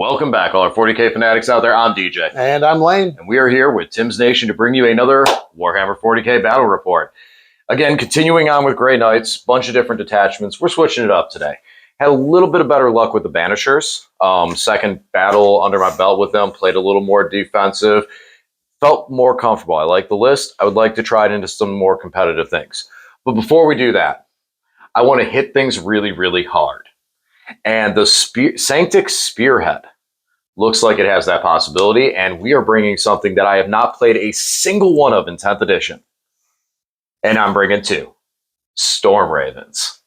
Welcome back, all our 40K fanatics out there. I'm DJ. And I'm Lane. And we are here with Tim's Nation to bring you another Warhammer 40K battle report. Again, continuing on with Grey Knights, bunch of different detachments. We're switching it up today. Had a little bit of better luck with the Banishers. Second battle under my belt with them, played a little more defensive. Felt more comfortable. I like the list. I would like to try it into some more competitive things. But before we do that, I want to hit things really, really hard. And the Sanctic Spearhead looks like it has that possibility, and we are bringing something that I have not played a single one of in 10th edition. And I'm bringing two. Storm Ravens.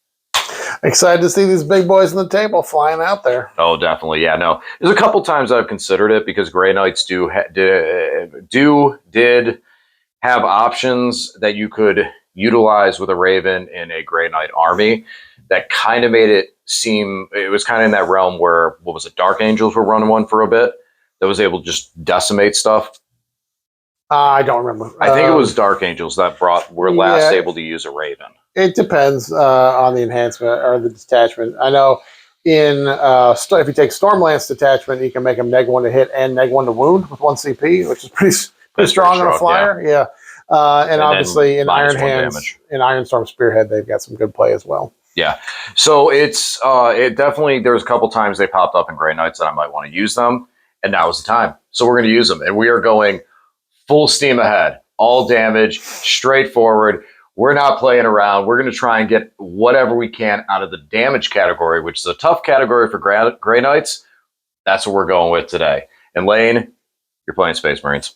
Excited to see these big boys on the table flying out there. Oh, definitely. Yeah, no. There's a couple times I've considered it because Grey Knights did have options that you could utilize with a Raven in a Grey Knight army that kind of made it seem, it was kind of in that realm where, what was it, Dark Angels were running one for a bit that was able to just decimate stuff. I don't remember. I think it was Dark Angels that were last able to use a Raven. It depends on the enhancement or the detachment. I know in if you take Stormlance detachment, you can make them -1 to hit and -1 to wound with 1 CP, which is pretty strong on a flyer. Yeah. And obviously in Iron Hands, in Ironstrom Spearhead, they've got some good play as well. Yeah, so it's it definitely, there's a couple times they popped up in Grey Knights that I might want to use them, and now is the time. So we're going to use them, and we are going full steam ahead, all damage, straightforward. We're not playing around. We're going to try and get whatever we can out of the damage category, which is a tough category for Grey Knights. That's what we're going with today. And Lane, you're playing Space Marines.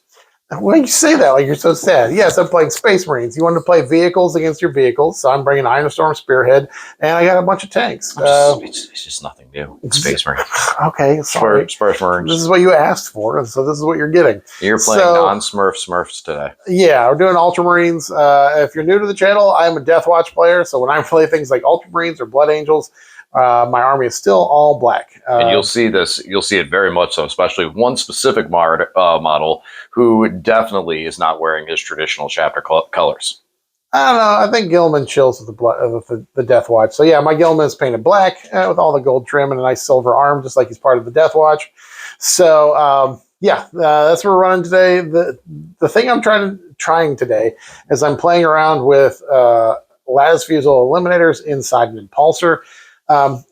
Why do you say that? Like you're so sad. Yes, I'm playing Space Marines. You wanted to play vehicles against your vehicles, so I'm bringing Ironstrom Spearhead, and I got a bunch of tanks. It's just nothing new. It's Space Marines. Okay, sorry. Space Marines. This is what you asked for, so this is what you're getting. You're playing non-Smurf Smurfs today. Yeah, we're doing Ultramarines. If you're new to the channel, I'm a Death Watch player, so when I play things like Ultramarines or Blood Angels, my army is still all black. And you'll see this, you'll see it very much so, especially one specific model who definitely is not wearing his traditional chapter colors. I don't know. I think Gilman chills with the Death Watch. So yeah, my Gilman is painted black with all the gold trim and a nice silver arm, just like he's part of the Death Watch. So yeah, that's what we're running today. The thing I'm trying today is I'm playing around with las fusel eliminators inside an impulsor.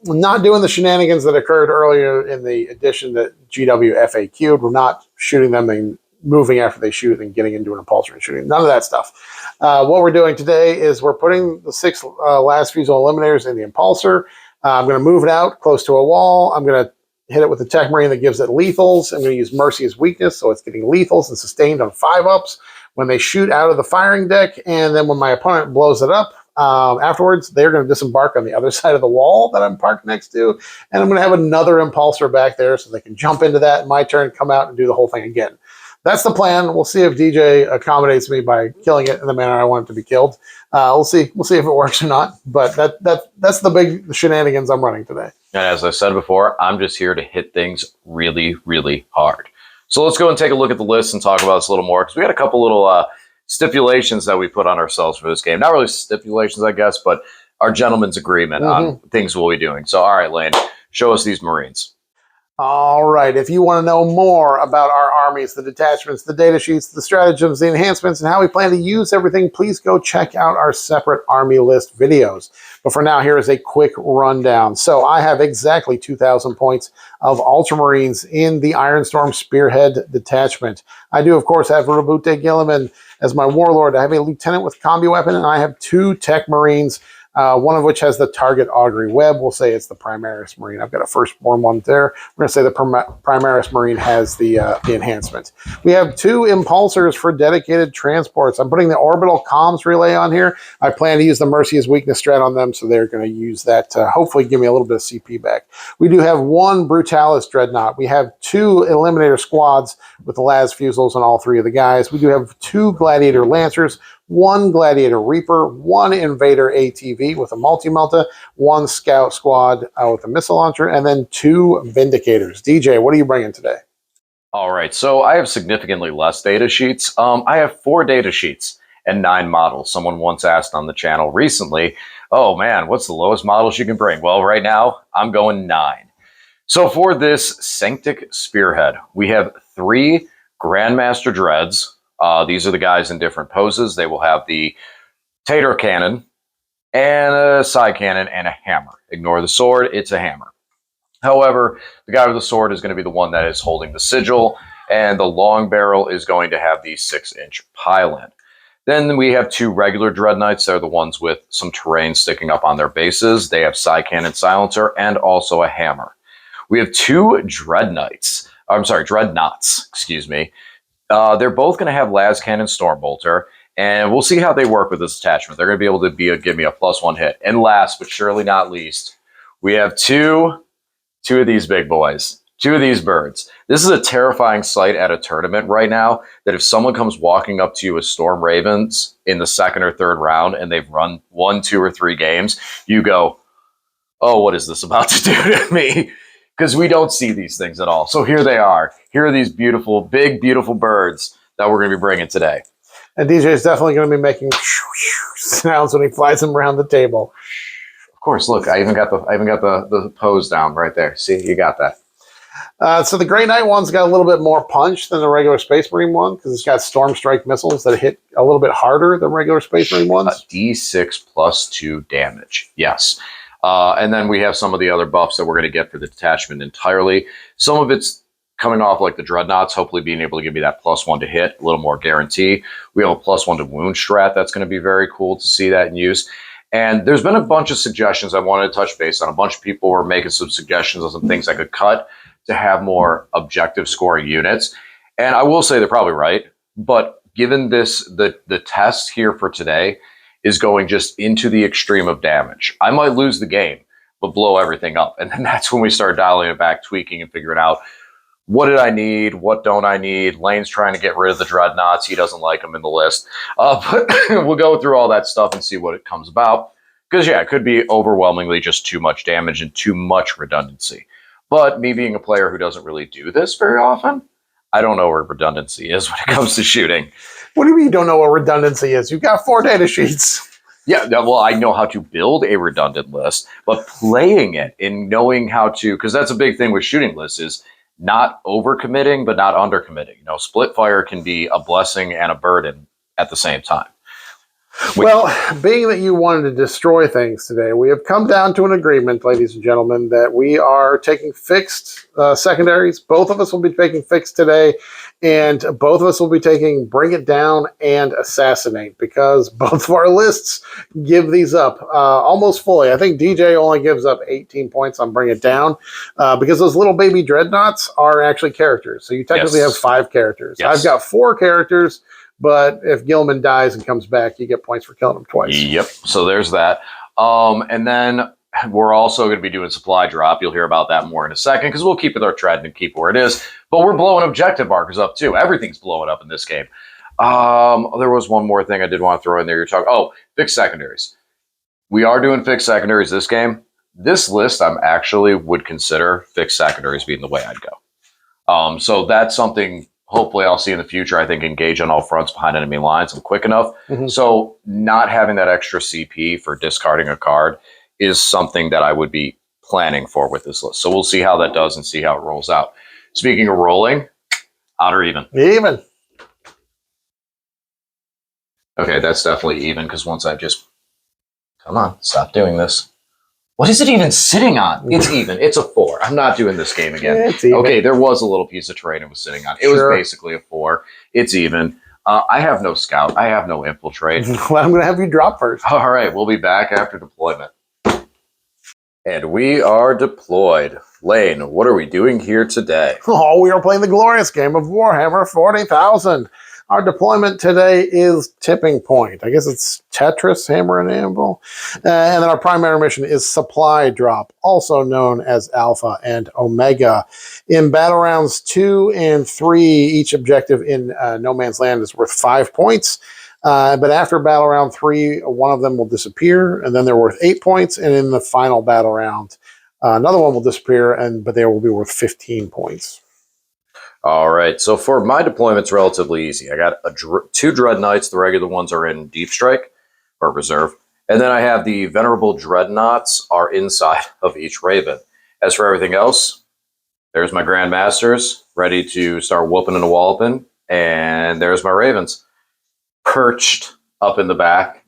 Not doing the shenanigans that occurred earlier in the edition that GW FAQ'd. We're not shooting them and moving after they shoot and getting into an impulsor and shooting. None of that stuff. What we're doing today is we're putting the 6 las fusel eliminators in the impulsor. I'm going to move it out close to a wall. I'm going to hit it with the Tech Marine that gives it lethals. I'm going to use Mercy as weakness, so it's getting lethals and sustained on 5-ups when they shoot out of the firing deck. And then when my opponent blows it up, afterwards, they're going to disembark on the other side of the wall that I'm parked next to, and I'm going to have another impulsor back there so they can jump into that in my turn, come out, and do the whole thing again. That's the plan. We'll see if DJ accommodates me by killing it in the manner I want it to be killed. We'll see. We'll see if it works or not. But that's the big shenanigans I'm running today. And as I said before, I'm just here to hit things really, really hard. So let's go and take a look at the list and talk about this a little more, because we got a couple little stipulations that we put on ourselves for this game. Not really stipulations, I guess, but our gentleman's agreement on things we'll be doing. So, all right, Lane, show us these Marines. All right. If you want to know more about our armies, the detachments, the data sheets, the stratagems, the enhancements, and how we plan to use everything, please go check out our separate army list videos. But for now, here is a quick rundown. So I have exactly 2,000 points of Ultramarines in the Ironstrom Spearhead detachment. I do, of course, have Rabute Gilliman as my warlord. I have a lieutenant with combi weapon, and I have 2 Tech Marines, one of which has the target augury web. We'll say it's the Primaris Marine. I've got a firstborn one there. We're going to say the Primaris Marine has the enhancement. We have 2 impulsors for dedicated transports. I'm putting the orbital comms relay on here. I plan to use the Mercy as weakness strat on them, so they're going to use that to hopefully give me a little bit of CP back. We do have 1 Brutalis Dreadnought. We have 2 Eliminator squads with the las fusels on all 3 of the guys. We do have 2 Gladiator Lancers, 1 Gladiator Reaper, 1 Invader ATV with a multi-melta, 1 Scout Squad with a missile launcher, and then 2 Vindicators. DJ, what are you bringing today? All right, so I have significantly less data sheets. I have 4 data sheets and 9 models. Someone once asked on the channel recently, oh man, what's the lowest models you can bring? Well, right now, I'm going 9. So for this Sanctic Spearhead, we have 3 Grandmaster Dreads. These are the guys in different poses. They will have the Tater Cannon and a side cannon and a hammer. Ignore the sword, it's a hammer. However, the guy with the sword is going to be the one that is holding the sigil, and the long barrel is going to have the 6-inch pile-in. Then we have 2 regular Dread Knights. They're the ones with some terrain sticking up on their bases. They have side cannon silencer and also a hammer. We have 2 Dreadnoughts, excuse me. They're both going to have las cannon Stormbolter, and we'll see how they work with this attachment. They're going to be able to give me a +1 hit. And last but surely not least, we have two of these big boys, 2 of these birds. This is a terrifying sight at a tournament right now, that if someone comes walking up to you with Storm Ravens in the 2nd or 3rd round and they've run 1, 2, or 3 games, you go, oh, what is this about to do to me? Because we don't see these things at all. So here they are. Here are these beautiful, big, beautiful birds that we're going to be bringing today. And DJ is definitely going to be making sounds when he flies them around the table. Of course, look, I even got the pose down right there. See, you got that. So the Grey Knight one's got a little bit more punch than the regular Space Marine one, because it's got Storm Strike missiles that hit a little bit harder than regular Space Marine ones. D6 +2 damage, yes. And then we have some of the other buffs that we're going to get for the detachment entirely. Some of it's coming off like the Dreadnoughts, hopefully being able to give me that +1 to hit, a little more guarantee. We have a +1 to wound strat. That's going to be very cool to see that in use. And there's been a bunch of suggestions I wanted to touch base on. A bunch of people were making some suggestions on some things I could cut to have more objective scoring units. And I will say they're probably right. But given this, the test here for today is going just into the extreme of damage. I might lose the game, but blow everything up. And then that's when we start dialing it back, tweaking and figuring out, what did I need? What don't I need? Lane's trying to get rid of the Dreadnoughts. He doesn't like them in the list. But we'll go through all that stuff and see what it comes about. Because, yeah, it could be overwhelmingly just too much damage and too much redundancy. But me being a player who doesn't really do this very often, I don't know where redundancy is when it comes to shooting. What do you mean you don't know what redundancy is? You've got 4 data sheets. Yeah, well, I know how to build a redundant list, but playing it and knowing how to, because that's a big thing with shooting lists, is not overcommitting, but not undercommitting. You know, split fire can be a blessing and a burden at the same time. Well, being that you wanted to destroy things today, we have come down to an agreement, ladies and gentlemen, that we are taking fixed secondaries. Both of us will be taking fixed today, and both of us will be taking Bring It Down and Assassinate, because both of our lists give these up almost fully. I think DJ only gives up 18 points on Bring It Down, because those little baby dreadnoughts are actually characters. So you technically have 5 characters. Yes. I've got 4 characters. But if Gilman dies and comes back, you get points for killing him twice. Yep. So there's that. And then we're also going to be doing supply drop. You'll hear about that more in a second, because we'll keep with our trend and keep where it is. But we're blowing objective markers up too. Everything's blowing up in this game. There was one more thing I did want to throw in there. You're talking, fixed secondaries. We are doing fixed secondaries this game. This list, I'm actually would consider fixed secondaries being the way I'd go. So that's something hopefully I'll see in the future. I think engage on all fronts behind enemy lines. I'm quick enough. Mm-hmm. So not having that extra CP for discarding a card is something that I would be planning for with this list. So we'll see how that does and see how it rolls out. Speaking of rolling, odd or even? Even. Okay, that's definitely even, because once I've just... Come on, stop doing this. What is it even sitting on? It's even. It's a 4. I'm not doing this game again. It's even. Okay, there was a little piece of terrain it was sitting on. It was basically a 4. It's even. I have no scout. I have no infiltrate. Well, I'm going to have you drop first. All right, we'll be back after deployment. And we are deployed. Lane, what are we doing here today? Oh, we are playing the glorious game of Warhammer 40,000. Our deployment today is Tipping Point. I guess it's Tetris, Hammer, and Anvil. And then our primary mission is Supply Drop, also known as Alpha and Omega. In battle rounds 2 and 3, each objective in No Man's Land is worth 5 points. But after battle round 3, one of them will disappear, and then they're worth 8 points. And in the final battle round, another one will disappear, but they will be worth 15 points. All right, so for my deployment's relatively easy. I got 2 Dreadnoughts. The regular ones are in Deep Strike, or Reserve. And then I have the Venerable Dreadnoughts are inside of each Raven. As for everything else, There's my Grandmasters, ready to start whooping and walloping. And there's my Ravens, perched up in the back,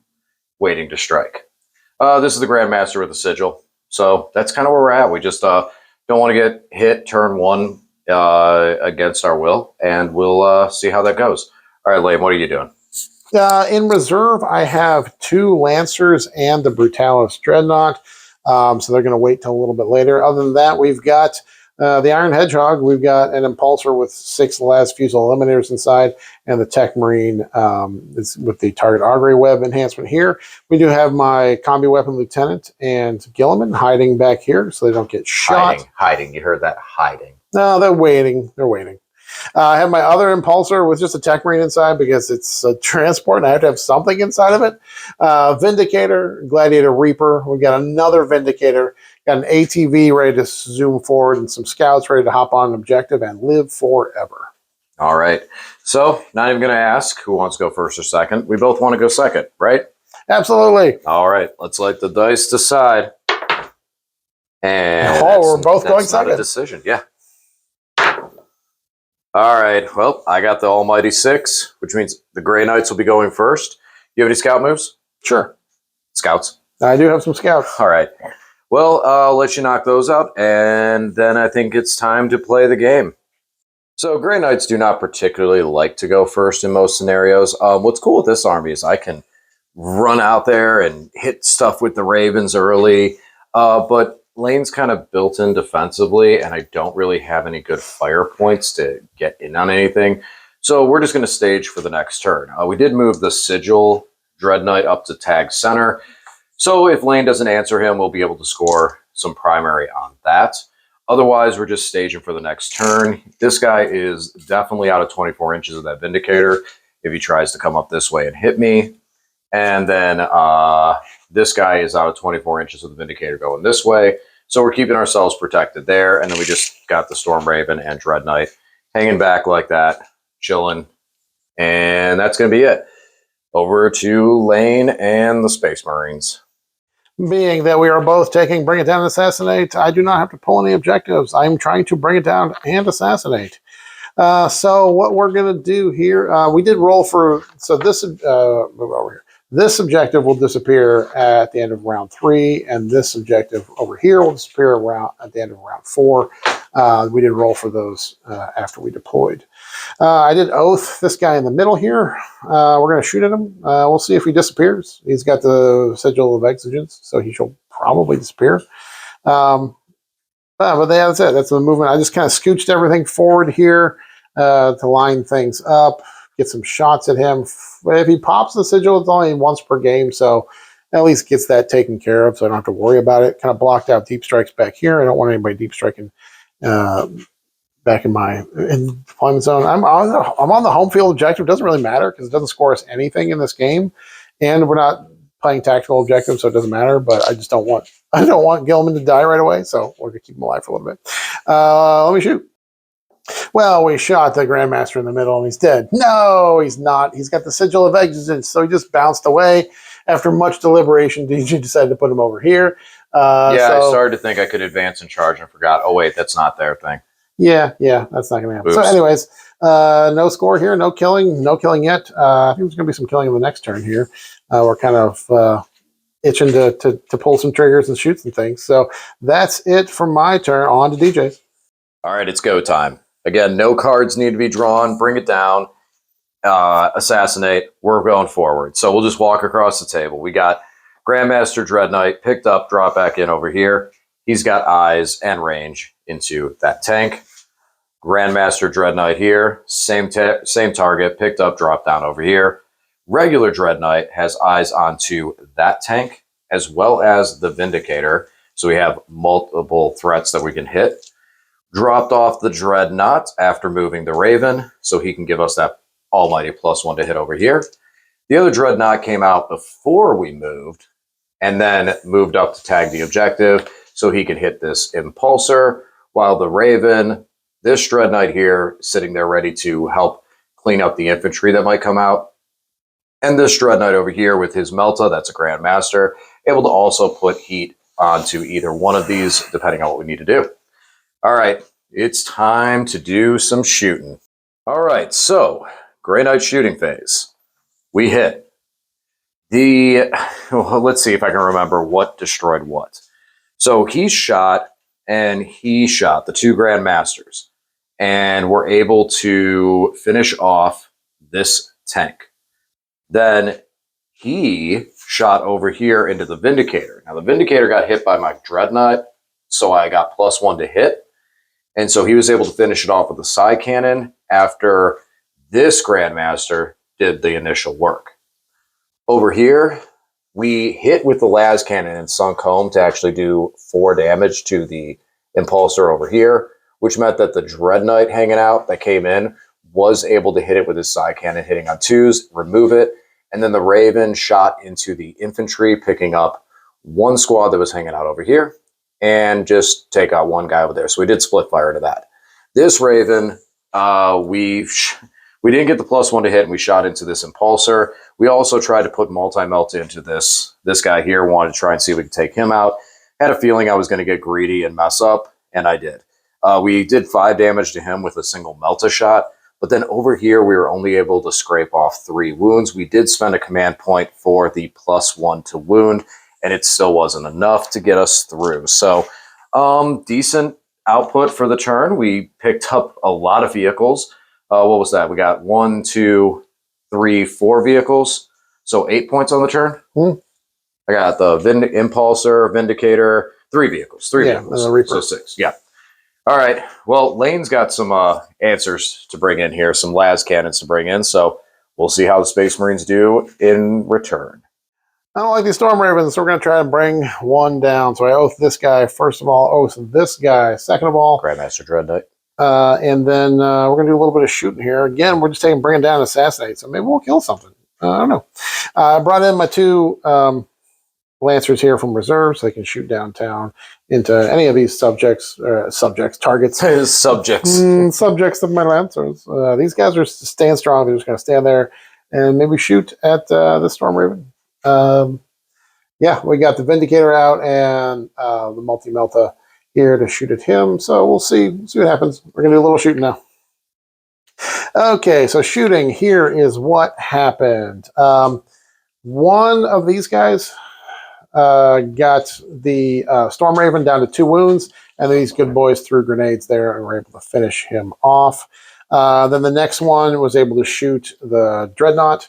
waiting to strike. This is the Grandmaster with the sigil. So that's kind of where we're at. We just don't want to get hit turn one against our will, and we'll see how that goes. All right, Liam, what are you doing? In reserve, I have 2 Lancers and the Brutalis Dreadnought. So they're going to wait till a little bit later. Other than that, we've got the Iron Hedgehog. We've got an Impulsor with 6 Las Fusel Eliminators inside, and the Tech Marine is with the Target Augury Web enhancement here. We do have my Combi Weapon Lieutenant and Gilliman hiding back here so they don't get shot. Hiding. You heard that, hiding. No, they're waiting. They're waiting. I have my other Impulsor with just a Tech Marine inside because it's a transport and I have to have something inside of it. Vindicator, Gladiator Reaper. We got another Vindicator. Got an ATV ready to zoom forward and some scouts ready to hop on an objective and live forever. All right. So, not even going to ask who wants to go first or second. We both want to go second, right? Absolutely. All right. Let's let the dice decide. And we're both going that's not second. a decision. Yeah. All right. Well, I got the almighty 6, which means the Grey Knights will be going first. You have any scout moves? Sure. Scouts? I do have some scouts. All right. Well, I'll let you knock those out, and then I think it's time to play the game. So Grey Knights do not particularly like to go first in most scenarios. What's cool with this army is I can run out there and hit stuff with the Ravens early, but lane's kind of built in defensively, and I don't really have any good fire points to get in on anything. So we're just going to stage for the next turn. We did move the Sigil Dread Knight up to tag center. So if lane doesn't answer him, we'll be able to score some primary on that. Otherwise, we're just staging for the next turn. This guy is definitely out of 24 inches of that Vindicator if he tries to come up this way and hit me. And then this guy is out of 24 inches of the Vindicator going this way. So we're keeping ourselves protected there. And then we just got the Storm Raven and Dread Knight hanging back like that, chilling. And that's going to be it. Over to Lane and the Space Marines. Being that we are both taking Bring It Down and Assassinate, I do not have to pull any objectives. I'm trying to bring it down and assassinate. So what we're going to do here, we did roll for, so this, move over here. This objective will disappear at the end of round 3, and this objective over here will disappear at the end of round 4. We did roll for those after we deployed. I did Oath this guy in the middle here. We're going to shoot at him. We'll see if he disappears. He's got the Sigil of Exigence, so he shall probably disappear. But that's it. That's the movement. I just kind of scooched everything forward here to line things up, get some shots at him. If he pops the Sigil, it's only once per game, so at least gets that taken care of, so I don't have to worry about it. Kind of blocked out deep strikes back here. I don't want anybody deep striking back in my deployment zone. I'm on the home field objective. It doesn't really matter because it doesn't score us anything in this game, and we're not playing tactical objectives, so it doesn't matter. But I just don't want Gilman to die right away, so we're gonna keep him alive for a little bit. Let me shoot. Well, we shot the Grandmaster in the middle, and he's dead. No, he's not. He's got the Sigil of Exigence, so he just bounced away. After much deliberation, DG decided to put him over here. I started to think I could advance and charge and forgot. Oh, wait, that's not their thing. Yeah, that's not going to happen. Oops. So anyways, no score here, no killing yet. I think there's going to be some killing in the next turn here. We're kind of itching to pull some triggers and shoot some things. So that's it for my turn. On to DJ's. All right, it's go time. Again, no cards need to be drawn. Bring it down. Assassinate. We're going forward. So we'll just walk across the table. We got Grandmaster Dread Knight picked up, drop back in over here. He's got eyes and range into that tank. Grandmaster Dread Knight here. Same target. Picked up, drop down over here. Regular Dread Knight has eyes onto that tank as well as the Vindicator. So we have multiple threats that we can hit. Dropped off the Dreadnought after moving the Raven, so he can give us that almighty +1 to hit over here. The other Dreadnought came out before we moved, and then moved up to tag the objective, so he can hit this Impulsor, while the Raven, this Dreadnought here, sitting there ready to help clean up the infantry that might come out. And this Dreadnought over here with his Melta, that's a Grandmaster, able to also put heat onto either one of these, depending on what we need to do. All right, it's time to do some shooting. All right, so Grey Knight shooting phase. We hit well, let's see if I can remember what destroyed what. So he shot and he shot the 2 Grandmasters, and were able to finish off this tank. Then he shot over here into the Vindicator. Now the Vindicator got hit by my Dreadnought, so I got +1 to hit. And so he was able to finish it off with a side cannon after this Grandmaster did the initial work. Over here, we hit with the las cannon and sunk home to actually do 4 damage to the impulsor over here, which meant that the Dreadnought hanging out that came in was able to hit it with his side cannon, hitting on 2s, remove it, and then the Raven shot into the infantry, picking up 1 squad that was hanging out over here, and just take out 1 guy over there. So we did split fire to that. This Raven, we didn't get the +1 to hit, and we shot into this impulsor. We also tried to put multi-melt into this guy here, wanted to try and see if we could take him out. Had a feeling I was going to get greedy and mess up, and I did. We did 5 damage to him with a single Melta shot, but then over here we were only able to scrape off 3 wounds. We did spend a command point for the +1 to wound, and it still wasn't enough to get us through. So decent output for the turn. We picked up a lot of vehicles. What was that? We got 1, 2, 3, 4 vehicles. So 8 points on the turn. I got the Impulsor, Vindicator, 3 vehicles. 3 vehicles. And the so 6. Yeah. All right. Well, Lane's got some answers to bring in here, some las cannons to bring in. So we'll see how the Space Marines do in return. I don't like these Storm Ravens, so we're going to try and bring 1 down. So I oath this guy, first of all. Oath this guy, second of all. Grandmaster Dreadnought. And then we're going to do a little bit of shooting here. Again, we're just bringing down Assassinate. So maybe we'll kill something. I don't know. I brought in my 2 Lancers here from reserve so they can shoot downtown into any of these targets. Subjects of my Lancers. These guys are staying strong. They're just going to stand there and maybe shoot at the Storm Raven. Yeah, we got the Vindicator out and the Multi-Melta here to shoot at him. So we'll see what happens. We're going to do a little shooting now. Okay, so shooting, here is what happened. One of these guys got the Storm Raven down to 2 wounds, and these good boys threw grenades there and were able to finish him off. Then the next one was able to shoot the Dreadnought.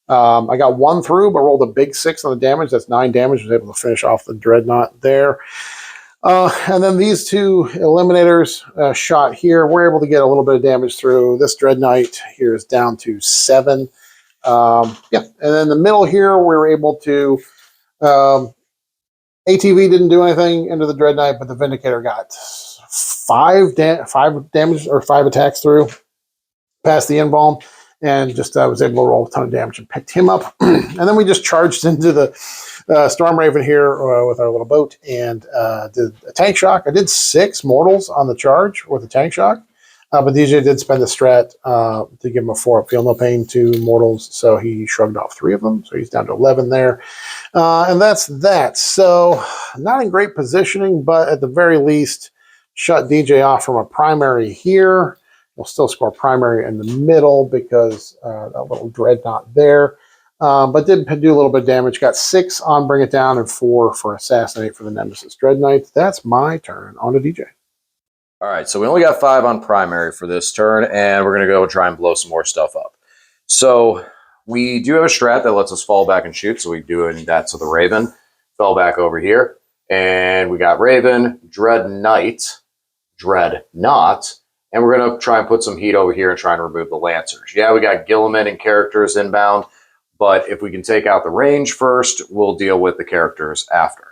I got 1 through, but rolled a big 6 on the damage. That's 9 damage. Was able to finish off the Dreadnought there. And then these 2 Eliminators shot here. We're able to get a little bit of damage through. This Dreadnought here is down to 7. Yeah, and then the middle here, we were able to... ATV didn't do anything into the Dreadnought, but the Vindicator got 5 damage or 5 attacks through past the embalm, and just was able to roll a ton of damage and picked him up. And then we just charged into the Storm Raven here with our little boat and did a tank shock. I did 6 mortals on the charge with a tank shock, but DJ did spend the strat to give him a 4-up feel no pain to mortals, so he shrugged off 3 of them, so he's down to 11 there. And that's that. So not in great positioning, but at the very least, shut DJ off from a primary here. We'll still score primary in the middle because that little Dreadnought there. But did do a little bit of damage. Got 6 on Bring It Down and 4 for Assassinate for the Nemesis Dreadnought. That's my turn. On to DJ. All right, so we only got 5 on primary for this turn, and we're going to go try and blow some more stuff up. So we do have a strat that lets us fall back and shoot, so we're doing that to the Raven. Fell back over here, and we got Raven, Dreadnought, and we're going to try and put some heat over here and try and remove the Lancers. Yeah, we got Gilliman and characters inbound, but if we can take out the range first, we'll deal with the characters after.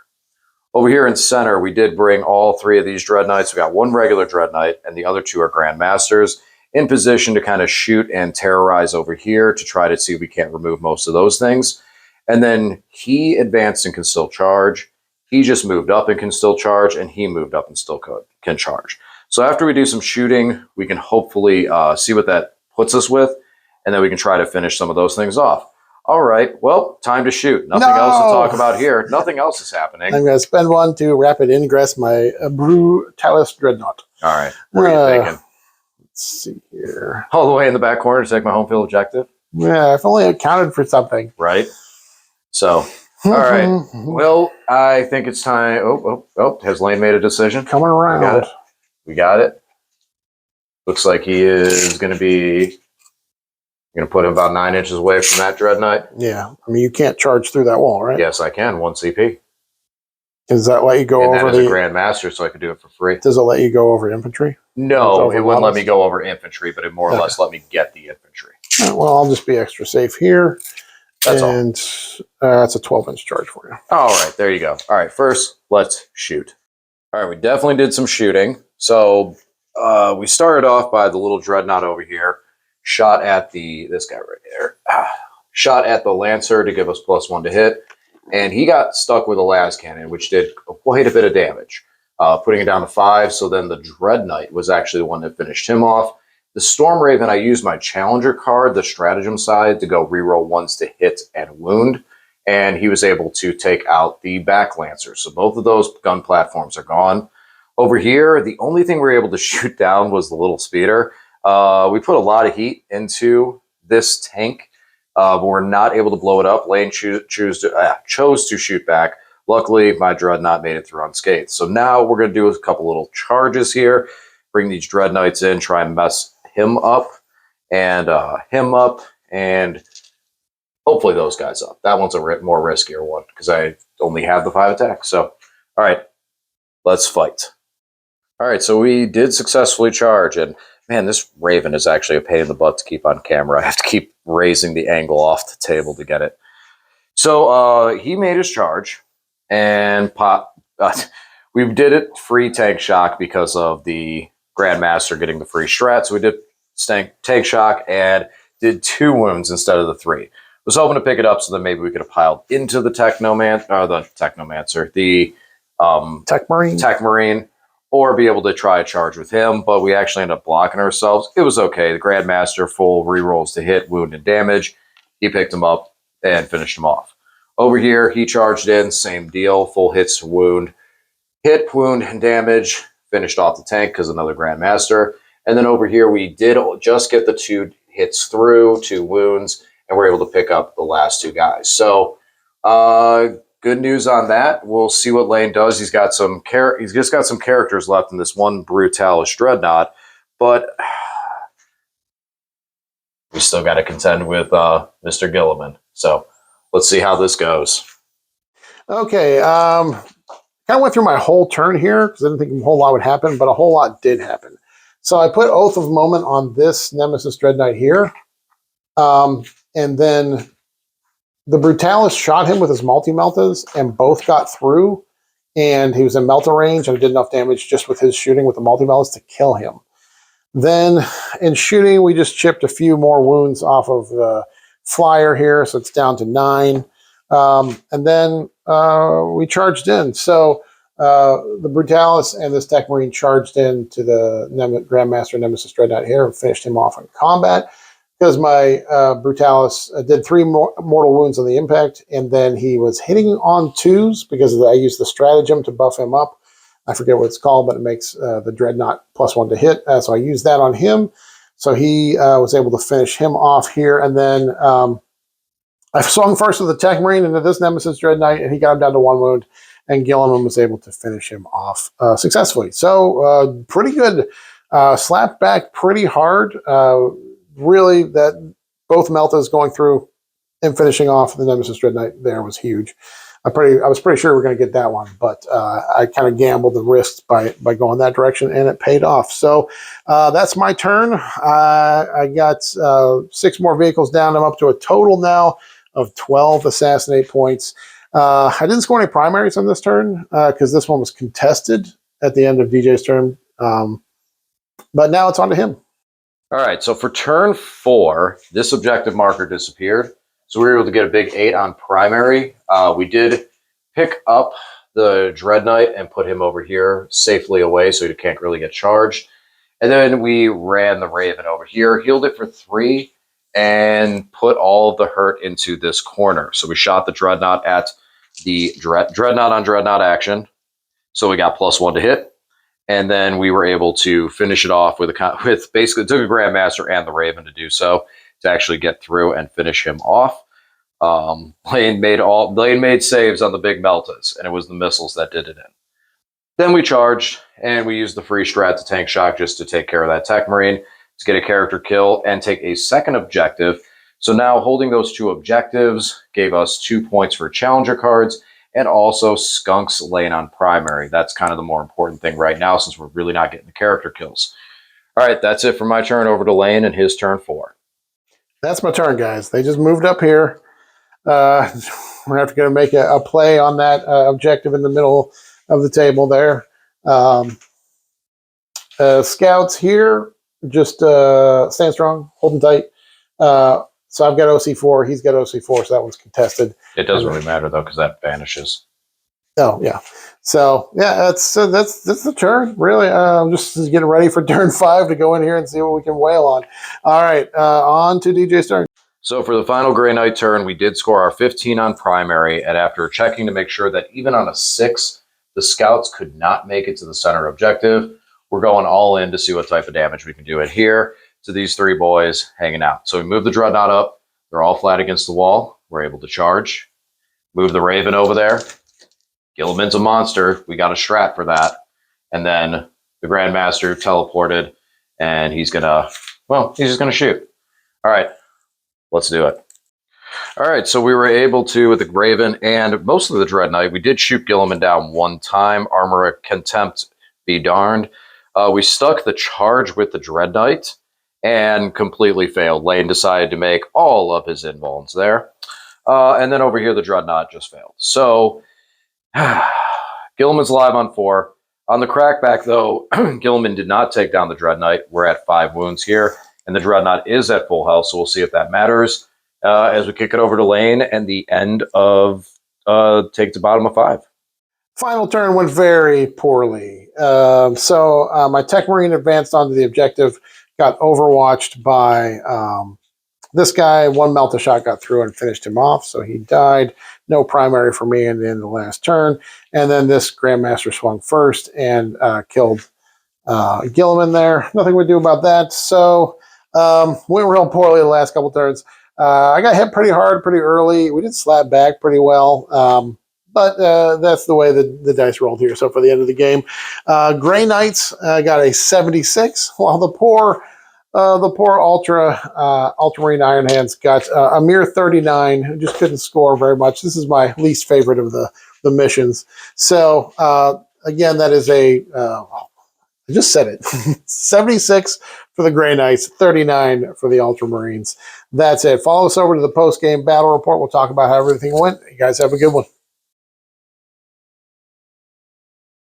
Over here in center, we did bring all 3 of these Dreadnoughts. We got 1 regular Dreadnought, and the other 2 are Grandmasters, in position to kind of shoot and terrorize over here to try to see if we can't remove most of those things. And then he advanced and can still charge. He just moved up and can still charge, and he moved up and still can charge. So after we do some shooting, we can hopefully see what that puts us with, and then we can try to finish some of those things off. All right. Well, time to shoot. Nothing else to talk about here. Nothing else is happening. I'm going to spend one to rapid ingress my Brutalis Dreadnought. All right. What are you thinking? Let's see here. All the way in the back corner to take my home field objective? Yeah, if only it counted for something. Right. So, all right. Well, I think it's time. Oh. Has Lane made a decision? Coming around. We got it. Looks like he is going to be... You're going to put him about 9 inches away from that Dreadnought? Yeah. I mean, you can't charge through that wall, right? Yes, I can. 1 CP. Does that let you go over the... a Grandmaster, so I could do it for free. Does it let you go over infantry? No, it wouldn't let me go over infantry, but it more or less let me get the infantry. Right, well, I'll just be extra safe here. That's all. And that's a 12-inch charge for you. All right, there you go. All right, first, let's shoot. All right, we definitely did some shooting. So we started off by the little Dreadnought over here. Shot at this guy right there. Shot at the Lancer to give us +1 to hit. And he got stuck with a las cannon, which did quite a bit of damage, putting it down to 5. So then the Dreadnought was actually the one that finished him off. The Storm Raven, I used my Challenger card, the stratagem side, to go reroll 1s to hit and wound. And he was able to take out the back Lancer. So both of those gun platforms are gone. Over here, the only thing we were able to shoot down was the little speeder. We put a lot of heat into this tank, but we're not able to blow it up. Lane chose to shoot back. Luckily, my Dreadnought made it through unscathed. So now we're going to do a couple little charges here, bring these Dreadnoughts in, try and mess him up, and hopefully those guys up. That one's a more riskier one because I only have the 5 attacks. So, all right, let's fight. All right, so we did successfully charge, and man, this Raven is actually a pain in the butt to keep on camera. I have to keep raising the angle off the table to get it. So he made his charge, and we did it free tank shock because of the Grandmaster getting the free strat. So we did tank shock and did 2 wounds instead of the 3. Was hoping to pick it up so that maybe we could have piled into the Tech Marine, or be able to try a charge with him, but we actually ended up blocking ourselves. It was okay. The Grandmaster full rerolls to hit, wound, and damage. He picked him up and finished him off. Over here, he charged in, same deal, full hits to wound. Hit, wound, and damage. Finished off the tank because another Grandmaster. And then over here, we did just get the 2 hits through, 2 wounds, and we're able to pick up the last 2 guys. So, good news on that. We'll see what Lane does. He's got some he's just got some characters left in this one Brutalis Dreadnought, but we still got to contend with Mr. Gilliman. So let's see how this goes. Okay, kind of went through my whole turn here because I didn't think a whole lot would happen, but a whole lot did happen. So I put Oath of Moment on this Nemesis Dreadnought here, and then the Brutalis shot him with his multi-meltas, and both got through, and he was in melta range, and it did enough damage just with his shooting with the multi-meltas to kill him. Then in shooting, we just chipped a few more wounds off of the flyer here, so it's down to 9. And then we charged in. So the Brutalis and this Tech Marine charged in to the Grandmaster Nemesis Dreadnought here and finished him off in combat. Because my Brutalis did 3 mortal wounds on the impact, and then he was hitting on 2s because I used the stratagem to buff him up. I forget what it's called, but it makes the Dreadnought +1 to hit. So I used that on him. So he was able to finish him off here. And then I swung first with the Tech Marine into this Nemesis Dreadnought, and he got him down to 1 wound. And Gilliman was able to finish him off successfully. So pretty good. Slapped back pretty hard. Really, that both meltas going through and finishing off the Nemesis Dreadnought there was huge. I was pretty sure we were going to get that one, but I kind of gambled the risks by going that direction, and it paid off. So that's my turn. I got 6 more vehicles down. I'm up to a total now of 12 assassinate points. I didn't score any primaries on this turn because this one was contested at the end of DJ's turn. But now it's on to him. All right, so for turn 4, this objective marker disappeared. So we were able to get a big 8 on primary. We did pick up the Dreadnought and put him over here safely away so he can't really get charged. And then we ran the Raven over here, healed it for 3, and put all of the hurt into this corner. So we shot the Dreadnought at the Dreadnought on Dreadnought action. So we got +1 to hit. And then we were able to finish it off with basically it took a Grandmaster and the Raven to do so, to actually get through and finish him off. Lane made saves on the big Meltas, and it was the missiles that did it in. Then we charged, and we used the free strat to tank shock just to take care of that Tech Marine, to get a character kill and take a second objective. So now holding those 2 objectives gave us 2 points for Challenger cards, and also Skunks Lane on primary. That's kind of the more important thing right now, since we're really not getting the character kills. All right, that's it for my turn. Over to Lane and his turn 4. That's my turn, guys. They just moved up here. We're going to make a play on that objective in the middle of the table there. Scouts here, just stand strong, holding tight. So I've got OC4, he's got OC4, so that one's contested. It doesn't really matter, though, because that vanishes. Oh, yeah. So, yeah, that's the turn, really. I'm just getting ready for turn 5 to go in here and see what we can wail on. All right, on to DJ's turn. So for the final Grey Knight turn, we did score our 15 on primary, and after checking to make sure that even on a 6, the Scouts could not make it to the center objective, we're going all in to see what type of damage we can do it here to these 3 boys hanging out. So we move the Dreadnought up. They're all flat against the wall. We're able to charge. Move the Raven over there. Gilliman's a monster. We got a strat for that. And then the Grandmaster teleported, and he's just going to shoot. All right, let's do it. All right, so we were able to, with the Raven and most of the Dreadnought, we did shoot Gilliman down 1 time. Armor of Contempt be darned. We stuck the charge with the Dreadnought and completely failed. Lane decided to make all of his invulns there. And then over here, the Dreadnought just failed. So Gilliman's alive on 4. On the crackback, though, Gilliman did not take down the Dreadnought. We're at 5 wounds here, and the Dreadnought is at full health, so we'll see if that matters as we kick it over to Lane and the end of take to bottom of 5. Final turn went very poorly. So my Tech Marine advanced onto the objective, got overwatched by this guy. 1 Melta shot got through and finished him off, so he died. No primary for me in the end of the last turn. And then this Grandmaster swung first and killed Gilliman there. Nothing we do about that. So went real poorly the last couple turns. I got hit pretty hard pretty early. We did slap back pretty well. But that's the way the dice rolled here. So for the end of the game, Grey Knights got a 76, while the poor Ultramarine Iron Hands got a mere 39. Who just couldn't score very much. This is my least favorite of the missions. So again, that is I just said it. 76 for the Grey Knights, 39 for the Ultramarines. That's it. Follow us over to the post-game battle report. We'll talk about how everything went. You guys have a good one.